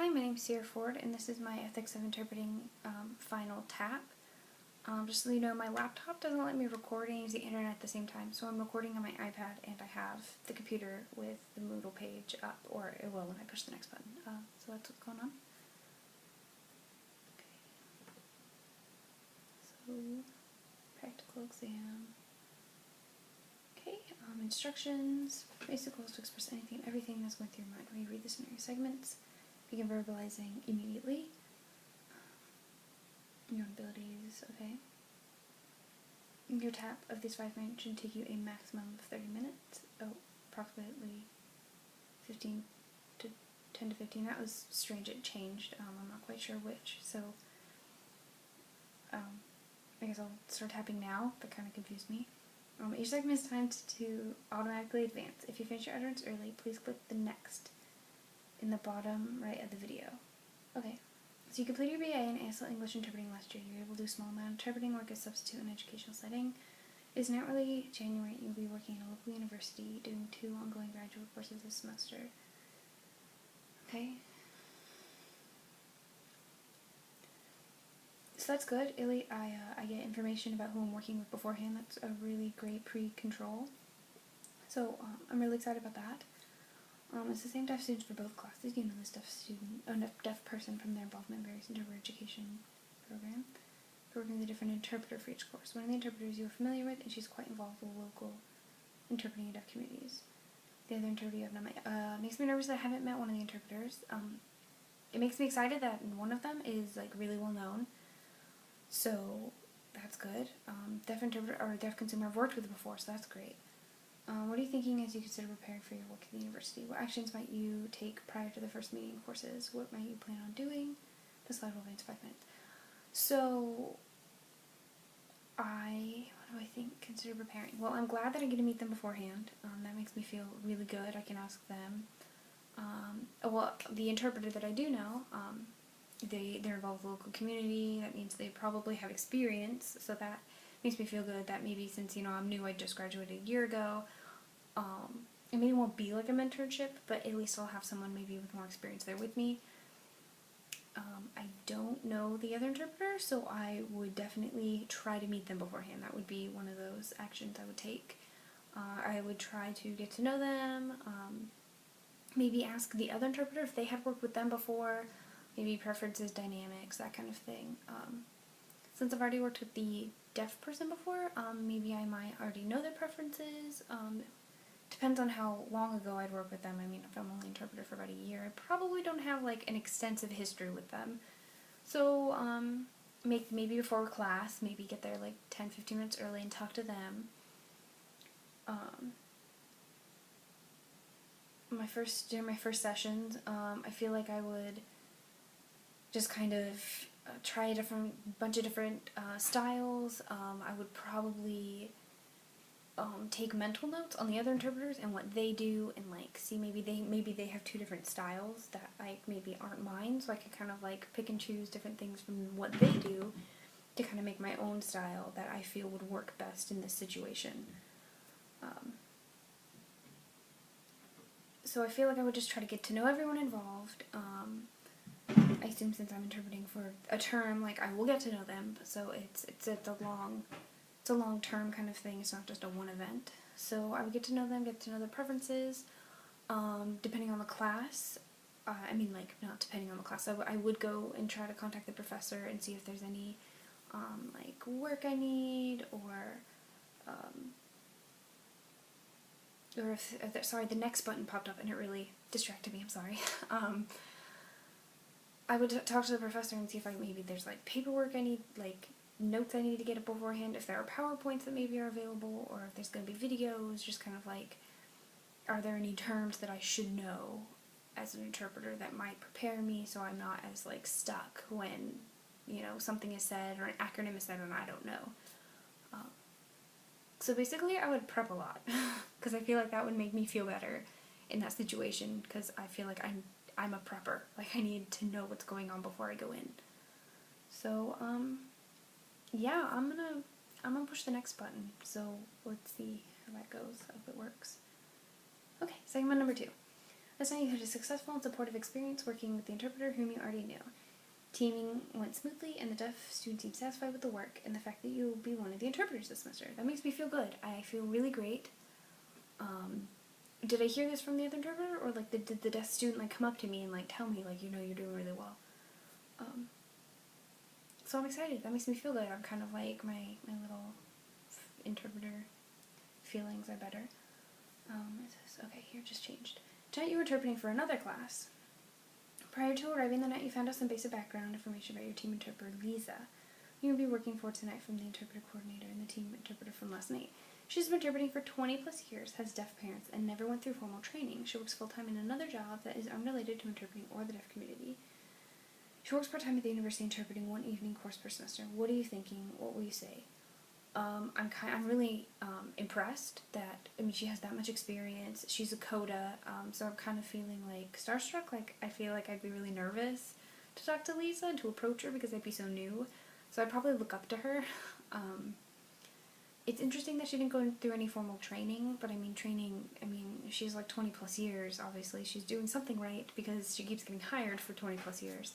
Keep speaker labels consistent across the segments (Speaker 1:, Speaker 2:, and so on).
Speaker 1: Hi, my name is Sierra Ford, and this is my Ethics of Interpreting final tap. Just so you know, my laptop doesn't let me record and use the internet at the same time, so I'm recording on my iPad, and I have the computer with the Moodle page up, or it will when I push the next button. So that's what's going on. Okay. So, practical exam. Okay, instructions. Basic goals to express anything, everything that's going through your mind when you read the scenario segments. Begin verbalizing immediately. Your own abilities, okay. Your tap of these 5 minutes should take you a maximum of 30 minutes. Oh, approximately 15 to 10 to 15. That was strange, it changed. I'm not quite sure which, so I guess I'll start tapping now. That kind of confused me. Each segment is timed to automatically advance. If you finish your utterance early, please click the next in the bottom right of the video. Okay. So you completed your BA in ASL English Interpreting last year. You were able to do a small amount of interpreting work as substitute in an educational setting. It is now early January and you'll be working at a local university doing 2 ongoing graduate courses this semester. Okay. So that's good. I get information about who I'm working with beforehand. That's a really great pre-control. So I'm really excited about that. It's the same deaf students for both classes. You know this deaf person from their involvement in various interpreter education program. We're working with a different interpreter for each course. One of the interpreters you are familiar with, and she's quite involved with local interpreting deaf communities. The other interpreter you have not met. Makes me nervous that I haven't met one of the interpreters. It makes me excited that one of them is like really well known. So that's good. Deaf interpreter or deaf consumer I've worked with before, so that's great. What are you thinking as you consider preparing for your work at the university? What actions might you take prior to the first meeting courses? What might you plan on doing? The slide will advance 5 minutes. So, what do I think? Consider preparing. Well, I'm glad that I get to meet them beforehand. That makes me feel really good. I can ask them. Well, the interpreter that I do know, they're involved with the local community. That means they probably have experience, so that makes me feel good that maybe since, I'm new, I just graduated a year ago, it maybe won't be like a mentorship, but at least I'll have someone maybe with more experience there with me. I don't know the other interpreter, so I would definitely try to meet them beforehand. That would be one of those actions I would take. I would try to get to know them, maybe ask the other interpreter if they had worked with them before, maybe preferences, dynamics, that kind of thing. Since I've already worked with the deaf person before, maybe I might already know their preferences. Depends on how long ago I'd worked with them. I mean, if I'm only interpreter for about a year, I probably don't have like an extensive history with them. So, maybe before class, maybe get there like 10-15 minutes early and talk to them. During my first sessions, I feel like I would just kind of try a bunch of different styles. I would probably take mental notes on the other interpreters and what they do, and like see maybe they have 2 different styles that maybe aren't mine, so I could kind of like pick and choose different things from what they do to kind of make my own style that I feel would work best in this situation. So I feel like I would just try to get to know everyone involved. I assume since I'm interpreting for a term, like I will get to know them, so it's a long-term kind of thing. It's not just a one event. So I would get to know them, get to know their preferences, depending on the class. Not depending on the class. I would go and try to contact the professor and see if there's any, work I need, or sorry, the next button popped up and it really distracted me, I'm sorry. I would talk to the professor and see if maybe there's like paperwork I need, like notes I need to get up beforehand, if there are PowerPoints that maybe are available, or if there's going to be videos, just kind of like, are there any terms that I should know as an interpreter that might prepare me so I'm not as like stuck when, something is said or an acronym is said and I don't know. So basically I would prep a lot, because I feel like that would make me feel better in that situation, because I feel like I'm a prepper. Like I need to know what's going on before I go in. So, yeah, I'm gonna push the next button, so let's see how that goes, if it works. Okay, segment number 2. Last night you had a successful and supportive experience working with the interpreter whom you already knew. Teaming went smoothly, and the deaf student seemed satisfied with the work and the fact that you'll be one of the interpreters this semester. That makes me feel good. I feel really great. Did I hear this from the other interpreter, or like did the deaf student like come up to me and like tell me like, you know, you're doing really well? So I'm excited. That makes me feel good. I'm kind of like my little interpreter feelings are better. It says, okay, here just changed. Tonight you were interpreting for another class. Prior to arriving the night, you found out some basic background information about your team interpreter, Lisa. You will be working for tonight from the interpreter coordinator and the team interpreter from last night. She's been interpreting for 20 plus years, has deaf parents, and never went through formal training. She works full-time in another job that is unrelated to interpreting or the deaf community. She works part-time at the university interpreting one evening course per semester. What are you thinking? What will you say? I'm really impressed that, I mean, she has that much experience. She's a coda, so I'm kind of feeling like starstruck. Like, I feel like I'd be really nervous to talk to Lisa and to approach her because I'd be so new. So I'd probably look up to her. It's interesting that she didn't go through any formal training, but I mean, she's like 20 plus years, obviously. She's doing something right because she keeps getting hired for 20 plus years.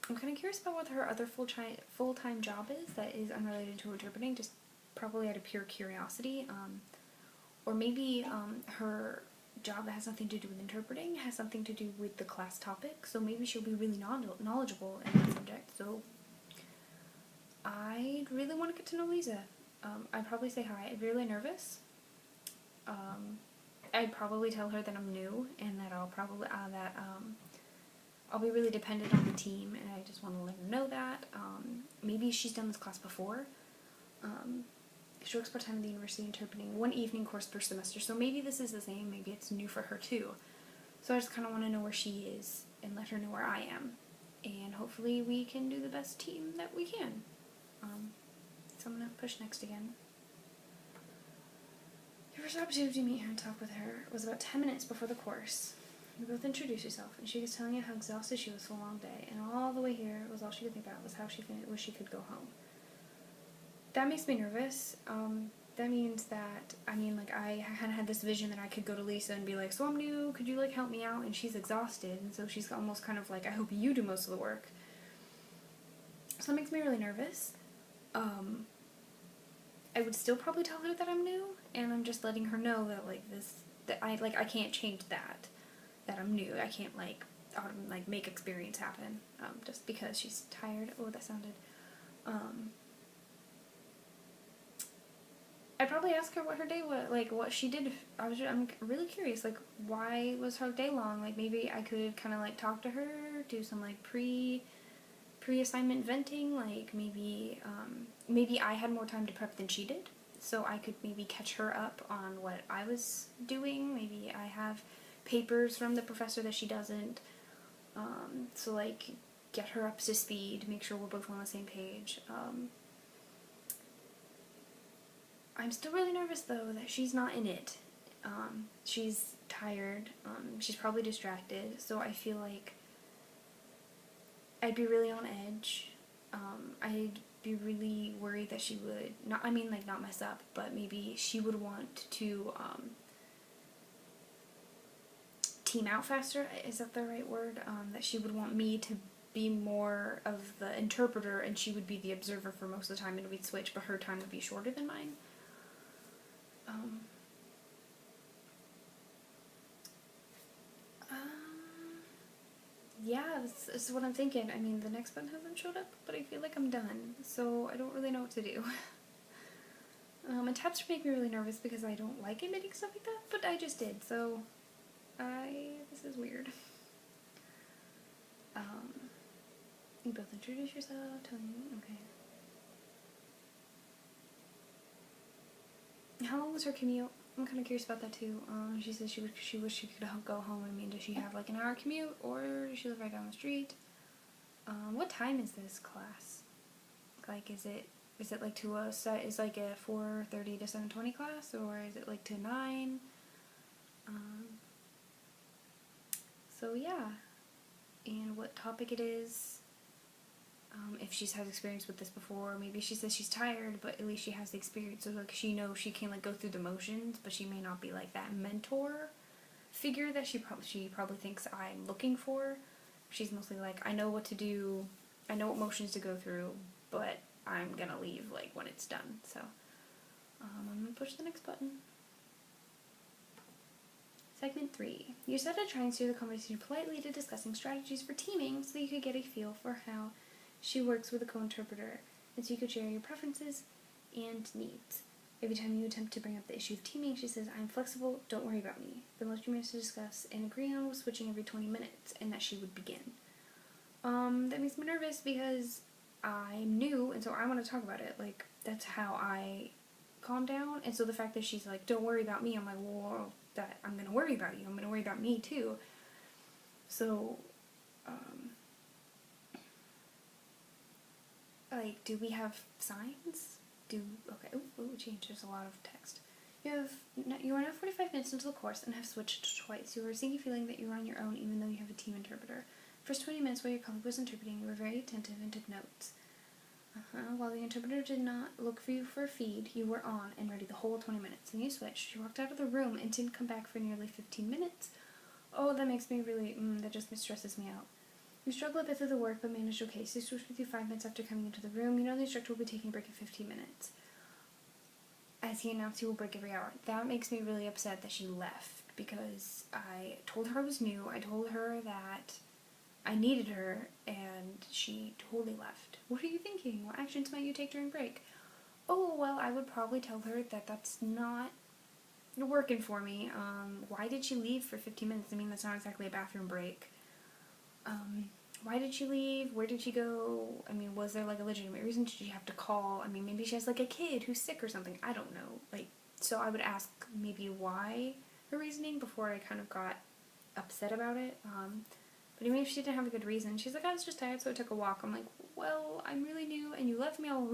Speaker 1: I'm kind of curious about what her other full-time job is that is unrelated to interpreting, just probably out of pure curiosity. Or maybe her job that has nothing to do with interpreting has something to do with the class topic, so maybe she'll be really knowledgeable in that subject. So I'd really want to get to know Lisa. I'd probably say hi. I'd be really nervous. I'd probably tell her that I'm new and that I'll be really dependent on the team, and I just want to let her know that. Maybe she's done this class before. She works part-time at the university interpreting one evening course per semester, so maybe this is the same, maybe it's new for her too. So I just kind of want to know where she is and let her know where I am. And hopefully we can do the best team that we can. So I'm going to push next again. Your first opportunity to meet her and talk with her was about 10 minutes before the course. You both introduced yourself, and she was telling you how exhausted she was for a long day, and all the way here was all she could think about was how she could go home. That makes me nervous. That means that, I mean, like, I kind of had this vision that I could go to Lisa and be like, so I'm new, could you, like, help me out? And she's exhausted, and so she's almost kind of like, I hope you do most of the work. So that makes me really nervous. I would still probably tell her that I'm new, and I'm just letting her know that, like, I can't change that I'm new. I can't, like, make experience happen, just because she's tired. Oh, that sounded, I'd probably ask her what her day was, like, what she did. I'm really curious, like, why was her day long? Like, maybe I could kind of, like, talk to her, do some, like, pre-assignment venting, like, maybe I had more time to prep than she did, so I could maybe catch her up on what I was doing. Maybe I have papers from the professor that she doesn't, so, like, get her up to speed, make sure we're both on the same page. I'm still really nervous, though, that she's not in it. She's tired, she's probably distracted, so I feel like I'd be really on edge. I'd be really worried that she would, not mess up, but maybe she would want to, team out faster, is that the right word? That she would want me to be more of the interpreter and she would be the observer for most of the time, and we'd switch, but her time would be shorter than mine. Yeah, this is what I'm thinking. I mean, the next button hasn't showed up, but I feel like I'm done, so I don't really know what to do. And taps make me really nervous because I don't like admitting stuff like that, but I just did, so this is weird. You both introduce yourself, tell me, okay. How long was her commute? I'm kind of curious about that too. She says she wished she could go home. I mean, does she have like an hour commute, or does she live right down the street? What time is this class? Like, is it like to a set? Is like a 4:30 to 7:20 class, or is it like to 9? So yeah, and what topic it is. If she's had experience with this before, maybe she says she's tired, but at least she has the experience, so like she knows she can like go through the motions, but she may not be like that mentor figure that she probably thinks I'm looking for. She's mostly like, I know what to do, I know what motions to go through, but I'm gonna leave like when it's done. So I'm gonna push the next button. Segment 3. You started trying to steer the conversation politely to discussing strategies for teaming so that you could get a feel for how she works with a co-interpreter, and so you could share your preferences and needs. Every time you attempt to bring up the issue of teaming, she says, I'm flexible, don't worry about me. The most you managed to discuss and agree on was switching every 20 minutes, and that she would begin. That makes me nervous because I'm new, and so I want to talk about it. Like, that's how I calm down, and so the fact that she's like, don't worry about me, I'm like, well, that I'm gonna worry about you, I'm gonna worry about me too. So, like, do we have signs? Okay, change, there's a lot of text. You are now 45 minutes into the course and have switched twice. You are seeing a feeling that you are on your own even though you have a team interpreter. First 20 minutes while your colleague was interpreting, you were very attentive and took notes. While the interpreter did not look for you for a feed, you were on and ready the whole 20 minutes. Then you switched. You walked out of the room and didn't come back for nearly 15 minutes. Oh, that makes me really, that just stresses me out. You struggle a bit through the work, but managed okay. So you switched with you 5 minutes after coming into the room. You know the instructor will be taking a break in 15 minutes. As he announced he will break every hour. That makes me really upset that she left, because I told her I was new. I told her that I needed her, and she totally left. What are you thinking? What actions might you take during break? Oh, well, I would probably tell her that that's not working for me. Why did she leave for 15 minutes? I mean, that's not exactly a bathroom break. Why did she leave? Where did she go? I mean, was there like a legitimate reason? Did she have to call? I mean, maybe she has like a kid who's sick or something. I don't know. Like, so I would ask maybe why her reasoning before I kind of got upset about it. But even if she didn't have a good reason, she's like, I was just tired, so I took a walk. I'm like, well, I'm really new, and you left me all alone.